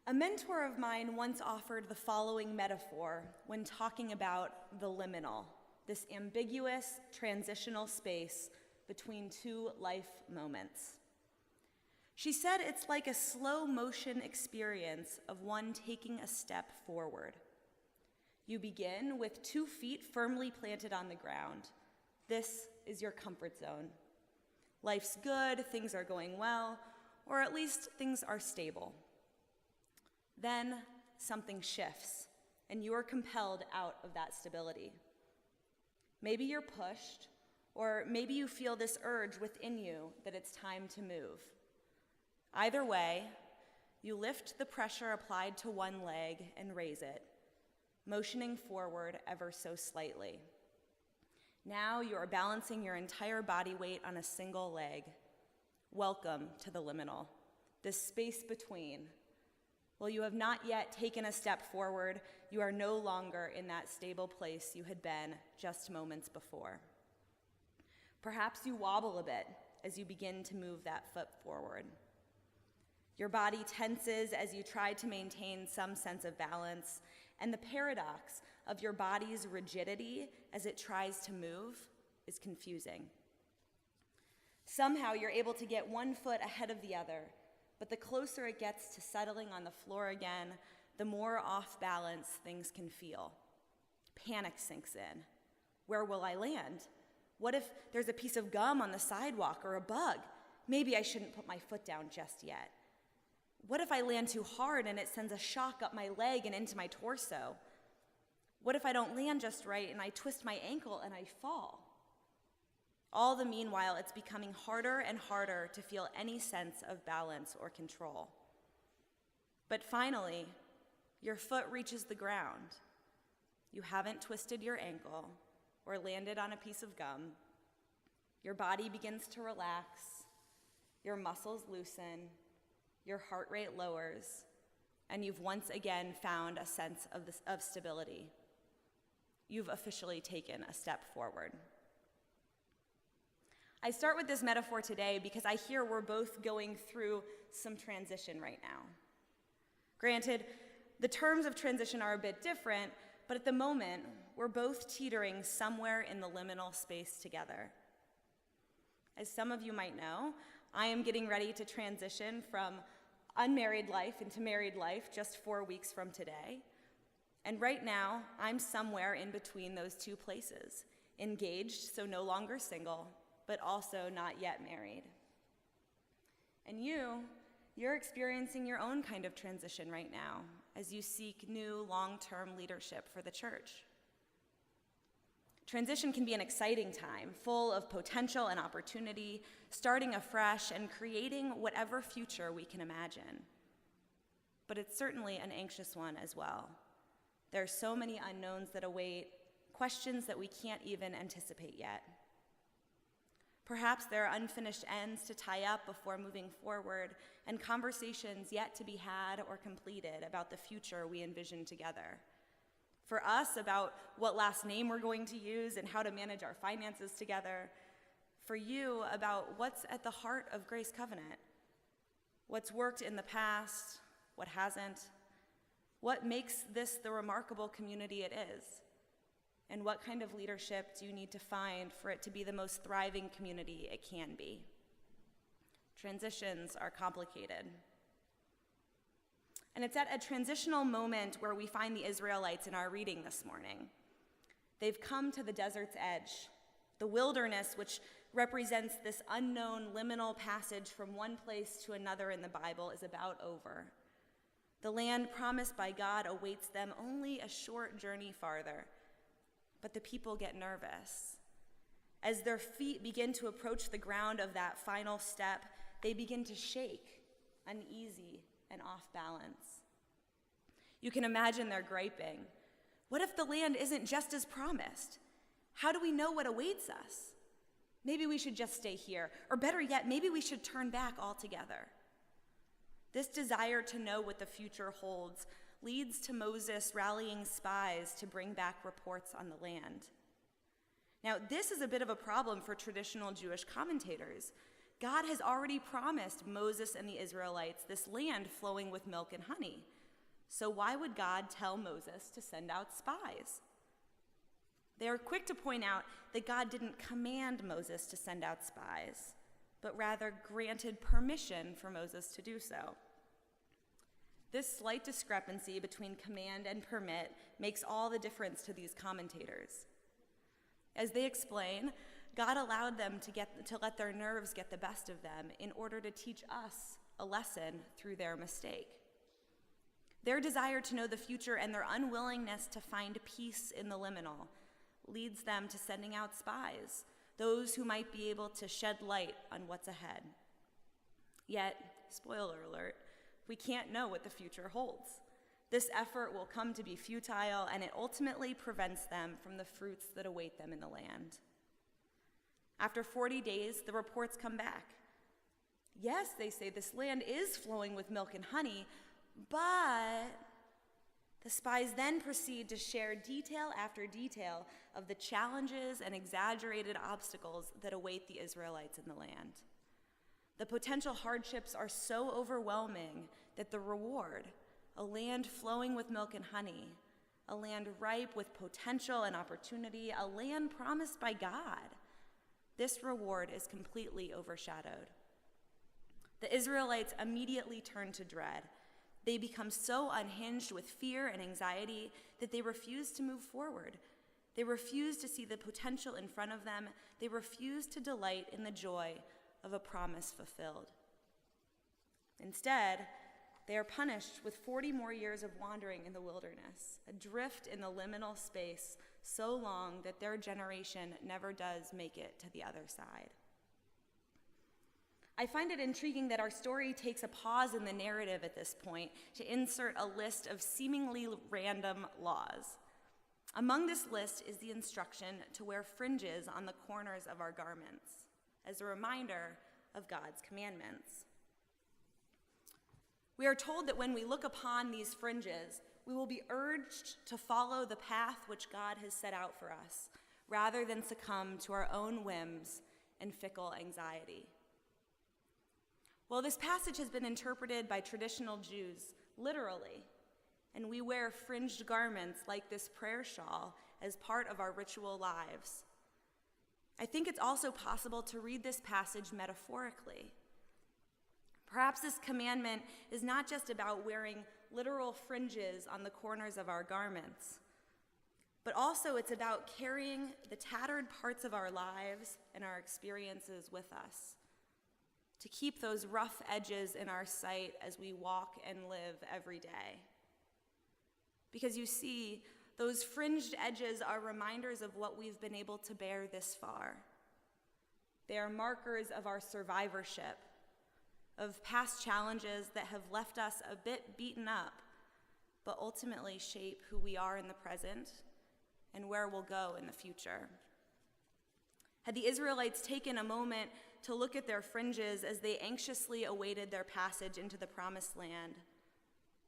A mentor of mine once offered the following metaphor when talking about the liminal, this ambiguous, transitional space between two life moments. She said it's like a slow motion experience of one taking a step forward. You begin with 2 feet firmly planted on the ground. This is your comfort zone. Life's good, things are going well, or at least things are stable. Then something shifts, and you are compelled out of that stability. Maybe you're pushed, or maybe you feel this urge within you that it's time to move. Either way, you lift the pressure applied to one leg and raise it, motioning forward ever so slightly. Now you are balancing your entire body weight on a single leg. Welcome to the liminal, this space between. While you have not yet taken a step forward, you are no longer in that stable place you had been just moments before. Perhaps you wobble a bit as you begin to move that foot forward. Your body tenses as you try to maintain some sense of balance, and the paradox of your body's rigidity as it tries to move is confusing. Somehow you're able to get one foot ahead of the other, but the closer it gets to settling on the floor again, the more off balance things can feel. Panic sinks in. Where will I land? What if there's a piece of gum on the sidewalk or a bug? Maybe I shouldn't put my foot down just yet. What if I land too hard and it sends a shock up my leg and into my torso? What if I don't land just right and I twist my ankle and I fall? All the meanwhile, it's becoming harder and harder to feel any sense of balance or control. But finally, your foot reaches the ground. You haven't twisted your ankle or landed on a piece of gum. Your body begins to relax, your muscles loosen, your heart rate lowers, and you've once again found a sense of stability. You've officially taken a step forward. I start with this metaphor today because I hear we're both going through some transition right now. Granted, the terms of transition are a bit different, but at the moment, we're both teetering somewhere in the liminal space together. As some of you might know, I am getting ready to transition from unmarried life into married life just 4 weeks from today. And right now, I'm somewhere in between those two places, engaged, so no longer single, but also not yet married. And you're experiencing your own kind of transition right now as you seek new long-term leadership for the church. Transition can be an exciting time, full of potential and opportunity, starting afresh and creating whatever future we can imagine. But it's certainly an anxious one as well. There are so many unknowns that await, questions that we can't even anticipate yet. Perhaps there are unfinished ends to tie up before moving forward, and conversations yet to be had or completed about the future we envision together. For us, about what last name we're going to use and how to manage our finances together. For you, about what's at the heart of Grace Covenant. What's worked in the past, what hasn't. What makes this the remarkable community it is. And what kind of leadership do you need to find for it to be the most thriving community it can be? Transitions are complicated. And it's at a transitional moment where we find the Israelites in our reading this morning. They've come to the desert's edge. The wilderness, which represents this unknown liminal passage from one place to another in the Bible, is about over. The land promised by God awaits them only a short journey farther. But the people get nervous. As their feet begin to approach the ground of that final step, they begin to shake, uneasy and off balance. You can imagine their griping. What if the land isn't just as promised? How do we know what awaits us? Maybe we should just stay here, or better yet, maybe we should turn back altogether. This desire to know what the future holds leads to Moses rallying spies to bring back reports on the land. Now, this is a bit of a problem for traditional Jewish commentators. God has already promised Moses and the Israelites this land flowing with milk and honey. So why would God tell Moses to send out spies? They are quick to point out that God didn't command Moses to send out spies, but rather granted permission for Moses to do so. This slight discrepancy between command and permit makes all the difference to these commentators. As they explain, God allowed them to let their nerves get the best of them in order to teach us a lesson through their mistake. Their desire to know the future and their unwillingness to find peace in the liminal leads them to sending out spies, those who might be able to shed light on what's ahead. Yet, spoiler alert, we can't know what the future holds. This effort will come to be futile, and it ultimately prevents them from the fruits that await them in the land. After 40 days, the reports come back. Yes, they say this land is flowing with milk and honey, but the spies then proceed to share detail after detail of the challenges and exaggerated obstacles that await the Israelites in the land. The potential hardships are so overwhelming that the reward, a land flowing with milk and honey, a land ripe with potential and opportunity, a land promised by God, this reward is completely overshadowed. The Israelites immediately turn to dread. They become so unhinged with fear and anxiety that they refuse to move forward. They refuse to see the potential in front of them. They refuse to delight in the joy of a promise fulfilled. Instead, they are punished with 40 more years of wandering in the wilderness, adrift in the liminal space so long that their generation never does make it to the other side. I find it intriguing that our story takes a pause in the narrative at this point to insert a list of seemingly random laws. Among this list is the instruction to wear fringes on the corners of our garments, as a reminder of God's commandments. We are told that when we look upon these fringes, we will be urged to follow the path which God has set out for us, rather than succumb to our own whims and fickle anxiety. Well, this passage has been interpreted by traditional Jews literally, and we wear fringed garments like this prayer shawl as part of our ritual lives. I think it's also possible to read this passage metaphorically. Perhaps this commandment is not just about wearing literal fringes on the corners of our garments, but also it's about carrying the tattered parts of our lives and our experiences with us, to keep those rough edges in our sight as we walk and live every day. Because you see, those fringed edges are reminders of what we've been able to bear this far. They are markers of our survivorship, of past challenges that have left us a bit beaten up, but ultimately shape who we are in the present and where we'll go in the future. Had the Israelites taken a moment to look at their fringes as they anxiously awaited their passage into the promised land,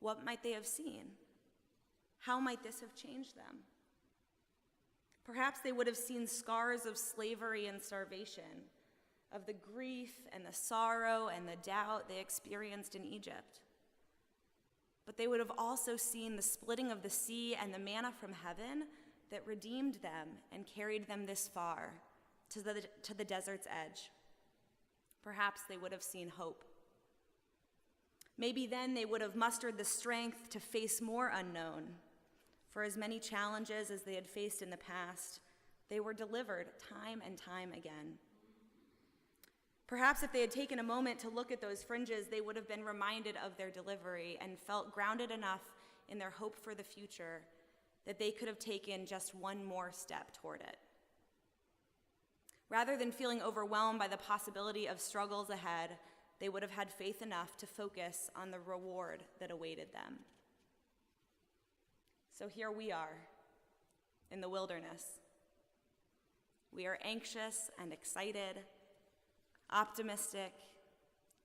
what might they have seen? How might this have changed them? Perhaps they would have seen scars of slavery and starvation, of the grief and the sorrow and the doubt they experienced in Egypt. But they would have also seen the splitting of the sea and the manna from heaven that redeemed them and carried them this far to the desert's edge. Perhaps they would have seen hope. Maybe then they would have mustered the strength to face more unknown. For as many challenges as they had faced in the past, they were delivered time and time again. Perhaps if they had taken a moment to look at those fringes, they would have been reminded of their delivery and felt grounded enough in their hope for the future that they could have taken just one more step toward it. Rather than feeling overwhelmed by the possibility of struggles ahead, they would have had faith enough to focus on the reward that awaited them. So here we are in the wilderness. We are anxious and excited, optimistic,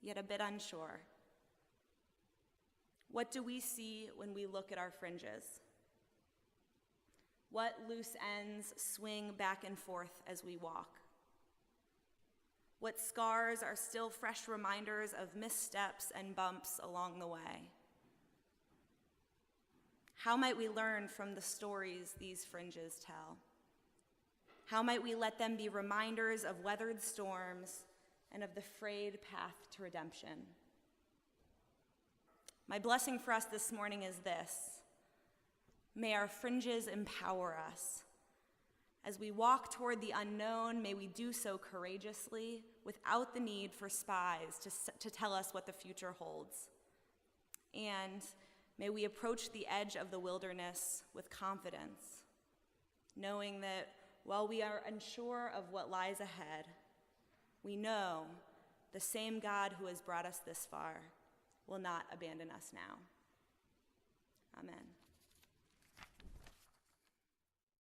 yet a bit unsure. What do we see when we look at our fringes? What loose ends swing back and forth as we walk? What scars are still fresh reminders of missteps and bumps along the way? How might we learn from the stories these fringes tell? How might we let them be reminders of weathered storms and of the frayed path to redemption? My blessing for us this morning is this: may our fringes empower us. As we walk toward the unknown, may we do so courageously, without the need for spies to tell us what the future holds. And may we approach the edge of the wilderness with confidence, knowing that while we are unsure of what lies ahead, we know the same God who has brought us this far will not abandon us now. Amen.